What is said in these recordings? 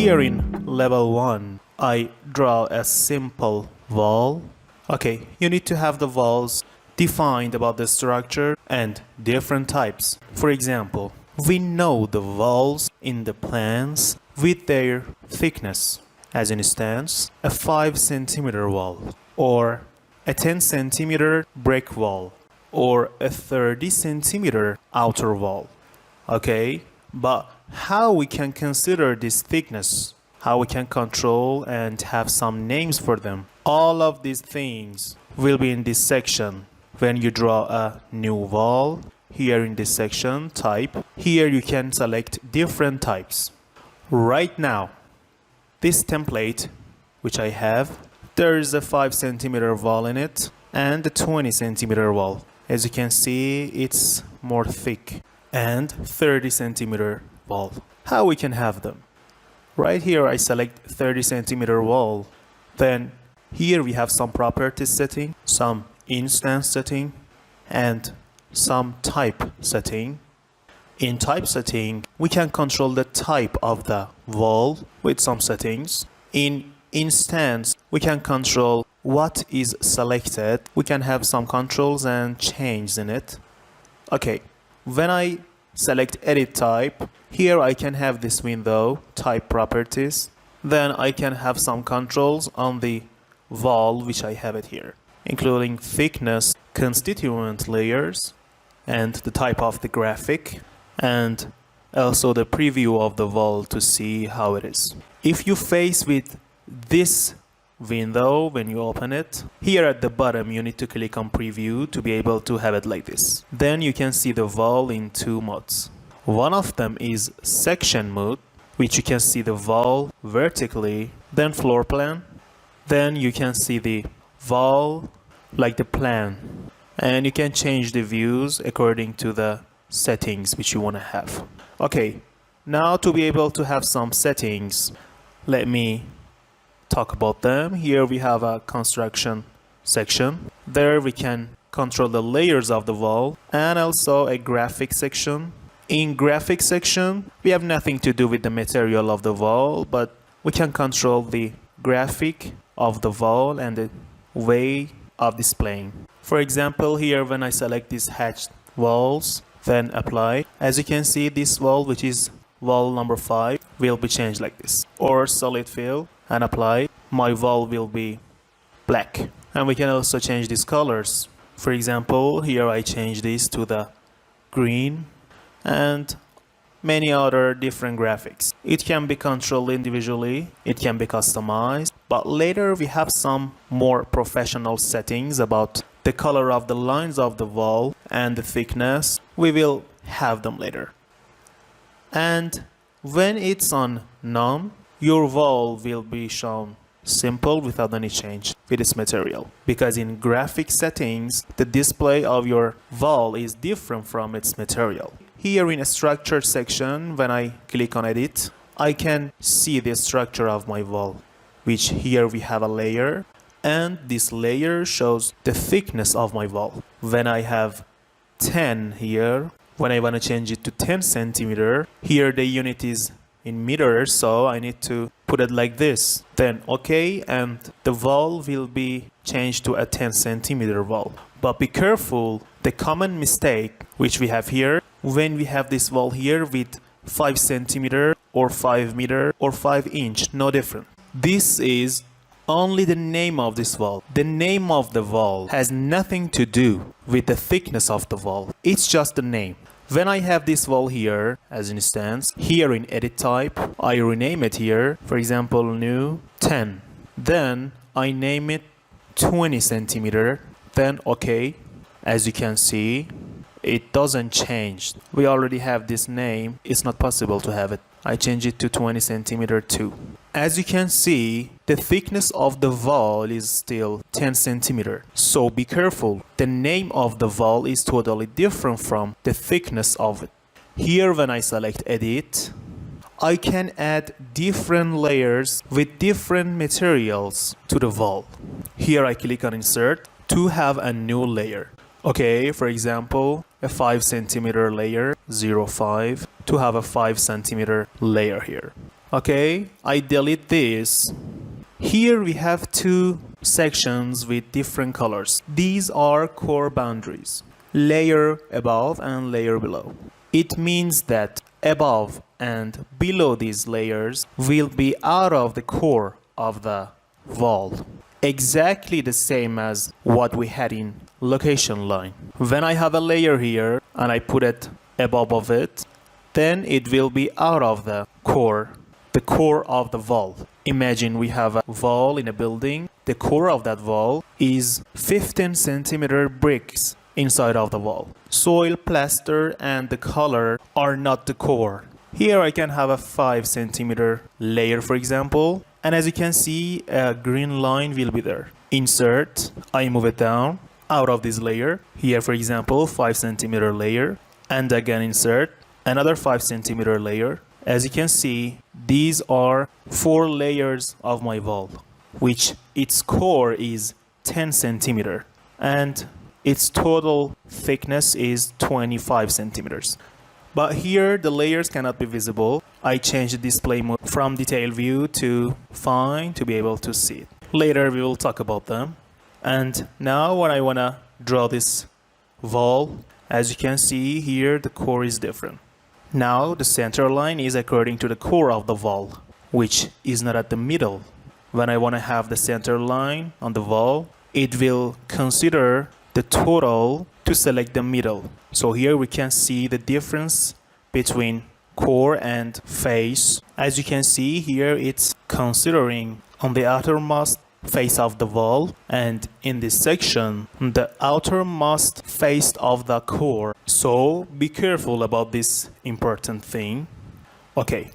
Here in level 1, I draw a simple wall. Okay, you need to have the walls defined about the structure and different types. For example, we know the walls in the plans with their thickness. As an instance, a 5 centimeter wall, or a 10 centimeter brick wall, or a 30 centimeter outer wall. Okay, but how we can consider this thickness, how we can control and have some names for them. All of these things will be in this section. When you draw a new wall, here in this section, type, here you can select different types. Right now, this template, which I have, there is a 5 centimeter wall in it and a 20 centimeter wall. As you can see, it's more thick, and 30 centimeter wall. How we can have them? Right here I select 30 centimeter wall. Then here we have some properties setting, some instance setting, and some type setting. In type setting, we can control the type of the wall with some settings. In instance, we can control what is selected. We can have some controls and changes in it. Okay, when I select edit type, here I can have this window, type properties. Then I can have some controls on the wall, which I have it here, including thickness, constituent layers, and the type of the graphic, and also the preview of the wall to see how it is. If you face with this window when you open it, here at the bottom you need to click on preview to be able to have it like this. Then you can see the wall in two modes. One of them is section mode, which you can see the wall vertically, then floor plan. Then you can see the wall like the plan, and you can change the views according to the settings which you want to have. Okay, now to be able to have some settings, let me talk about them. Here we have a construction section. There we can control the layers of the wall, and also a graphic section. In graphic section, we have nothing to do with the material of the wall, but we can control the graphic of the wall and the way of displaying. For example, here when I select these hatched walls, then apply, as you can see, this wall, which is wall number 5, will be changed like this. Or solid fill and apply, my wall will be black. And we can also change these colors. For example, here I change this to the green, and many other different graphics. It can be controlled individually, it can be customized, but later we have some more professional settings about the color of the lines of the wall and the thickness. We will have them later. And when it's on none, your wall will be shown simple without any change with its material, because in graphic settings the display of your wall is different from its material. Here in a structure section, when I click on edit, I can see the structure of my wall, which here we have a layer, and this layer shows the thickness of my wall. When I have 10 here, when I want to change it to 10 centimeter, here the unit is in meters, so I need to put it like this. Then okay, and the wall will be changed to a 10 centimeter wall. But be careful, the common mistake which we have here, when we have this wall here with 5 centimeter or 5 meter or 5 inch, no different. This is only the name of this wall. The name of the wall has nothing to do with the thickness of the wall. It's just the name. When I have this wall here, as an instance, here in edit type, I rename it here, for example, new 10. Then I name it 20 centimeter, then okay. As you can see, it doesn't change. We already have this name, it's not possible to have it. I change it to 20 centimeter too. As you can see, the thickness of the wall is still 10 centimeter. So be careful, the name of the wall is totally different from the thickness of it. Here when I select edit, I can add different layers with different materials to the wall. Here I click on insert to have a new layer. Okay, for example, a 5 centimeter layer, 0.5, to have a 5 centimeter layer here. Okay, I delete this. Here we have two sections with different colors. These are core boundaries, layer above and layer below. It means that above and below these layers will be out of the core of the wall. Exactly the same as what we had in location line. When I have a layer here and I put it above of it, then it will be out of the core of the wall. Imagine we have a wall in a building. The core of that wall is 15 centimeter bricks inside of the wall. Soil, plaster, and the color are not the core. Here I can have a 5 centimeter layer, for example, and as you can see, a green line will be there. Insert, I move it down out of this layer. Here, for example, 5 centimeter layer, and again insert another 5 centimeter layer. As you can see, these are 4 layers of my wall, which its core is 10 centimeter and its total thickness is 25 centimeters. But here the layers cannot be visible. I changed the display mode from detail view to fine to be able to see it. Later we will talk about them. And now when I want to draw this wall, as you can see here, the core is different. Now the center line is according to the core of the wall, which is not at the middle. When I want to have the center line on the wall, it will consider the total to select the middle. So here we can see the difference between core and face. As you can see here, it's considering on the outermost face of the wall, and in this section the outermost face of the core. So be careful about this important thing. Okay,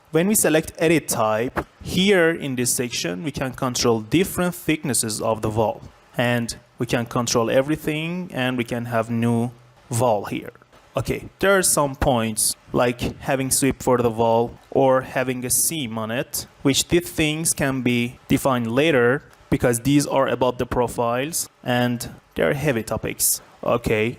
when we select edit type, here in this section we can control different thicknesses of the wall, and we can control everything, and we can have new wall here. Okay, there are some points like having sweep for the wall or having a seam on it, which these things can be defined later because these are about the profiles and they're heavy topics. Okay,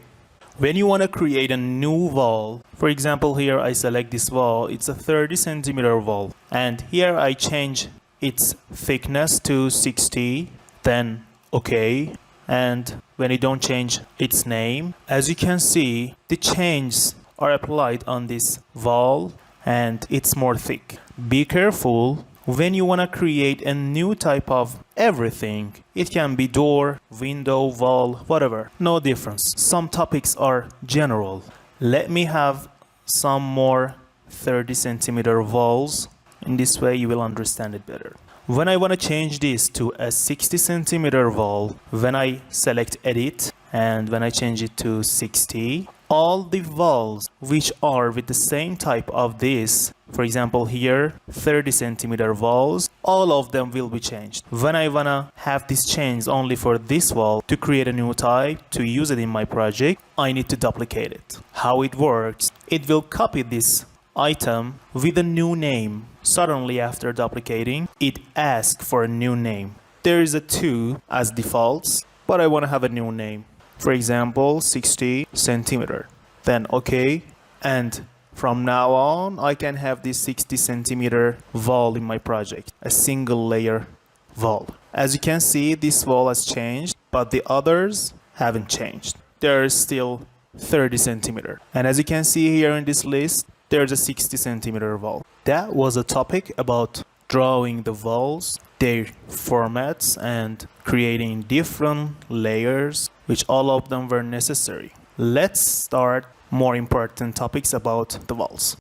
when you want to create a new wall, for example, here I select this wall, it's a 30 centimeter wall, and here I change its thickness to 60, then okay. And when you don't change its name, as you can see, the changes are applied on this wall and it's more thick. Be careful when you want to create a new type of everything. It can be door, window, wall, whatever. No difference. Some topics are general. Let me have some more 30 centimeter walls. In this way you will understand it better. When I want to change this to a 60 centimeter wall, when I select edit and when I change it to 60, all the walls which are with the same type of this, for example here 30 centimeter walls, all of them will be changed. When I want to have this change only for this wall to create a new type to use it in my project, I need to duplicate it. How it works, it will copy this item with a new name. Suddenly after duplicating, it asks for a new name. There is a 2 as defaults, but I want to have a new name. For example, 60 centimeter. Then okay, and from now on I can have this 60 centimeter wall in my project, a single layer wall. As you can see, this wall has changed, but the others haven't changed. There is still 30 centimeter. And as you can see here in this list, there's a 60 centimeter wall. That was a topic about drawing the walls, their formats, and creating different layers, which all of them were necessary. Let's start more important topics about the walls.